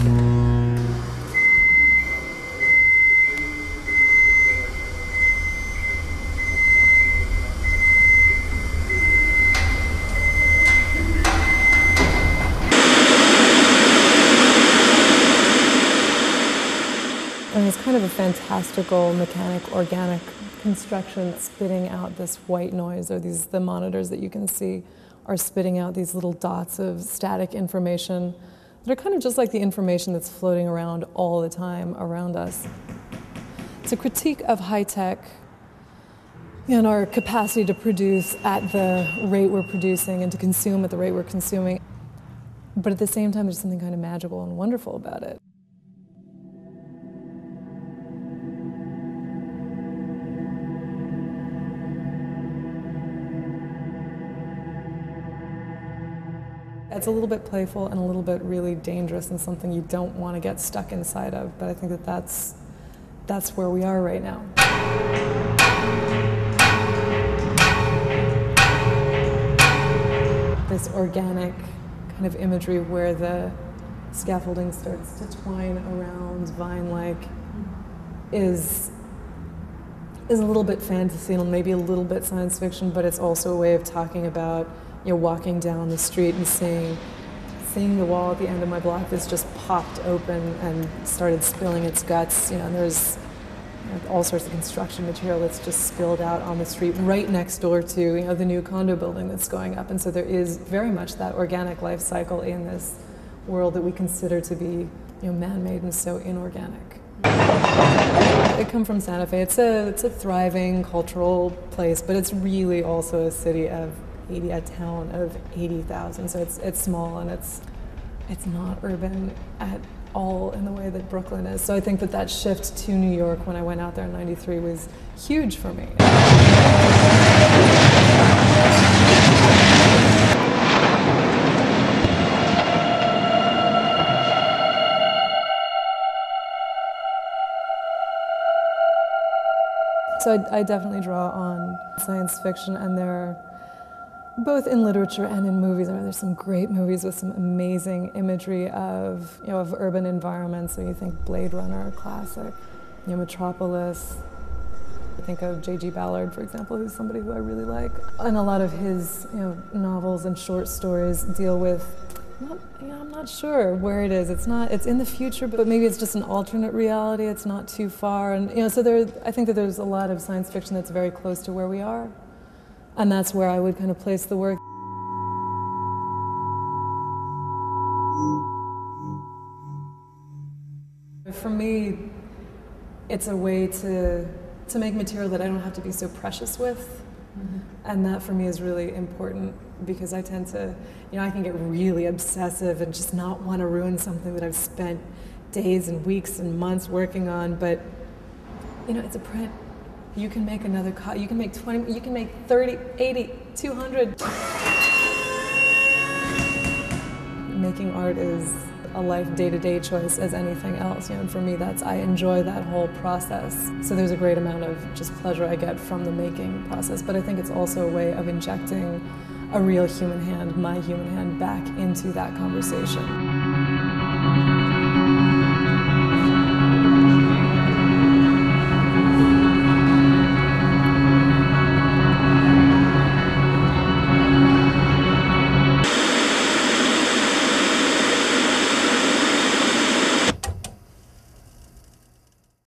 And it's kind of a fantastical, mechanic, organic construction spitting out this white noise, or the monitors that you can see are spitting out these little dots of static information that are kind of just like the information that's floating around all the time around us. It's a critique of high tech and our capacity to produce at the rate we're producing and to consume at the rate we're consuming. But at the same time, there's something kind of magical and wonderful about it. It's a little bit playful and a little bit really dangerous and something you don't want to get stuck inside of, but I think that that's where we are right now. This organic kind of imagery where the scaffolding starts to twine around vine-like is a little bit fantasy and maybe a little bit science fiction, but it's also a way of talking about, you know, walking down the street and seeing the wall at the end of my block that's just popped open and started spilling its guts. You know, and there's all sorts of construction material that's just spilled out on the street right next door to, you know, the new condo building that's going up. And so there is very much that organic life cycle in this world that we consider to be, you know, man-made and so inorganic. I come from Santa Fe. It's a thriving cultural place, but it's really also a city of a town of 80,000. So it's small and it's not urban at all in the way that Brooklyn is. So I think that shift to New York when I went out there in '93 was huge for me. So I definitely draw on science fiction, and both in literature and in movies. I mean, there's some great movies with some amazing imagery of, you know, of urban environments. So you think Blade Runner, classic, you know, Metropolis. I think of J.G. Ballard, for example, who's somebody who I really like. And a lot of his, you know, novels and short stories deal with, I'm not sure where it is. It's in the future, but maybe it's just an alternate reality. It's not too far. And, you know, so I think that there's a lot of science fiction that's very close to where we are. And that's where I would kind of place the work. For me, it's a way to make material that I don't have to be so precious with. Mm-hmm. And that for me is really important, because I tend to, you know, I can get really obsessive and just not want to ruin something that I've spent days and weeks and months working on. But, you know, it's a print. You can make another you can make 20, you can make 30, 80, 200. Making art is a life day-to-day choice as anything else, you know, and for me I enjoy that whole process. So there's a great amount of just pleasure I get from the making process, but I think it's also a way of injecting a real human hand, my human hand, back into that conversation.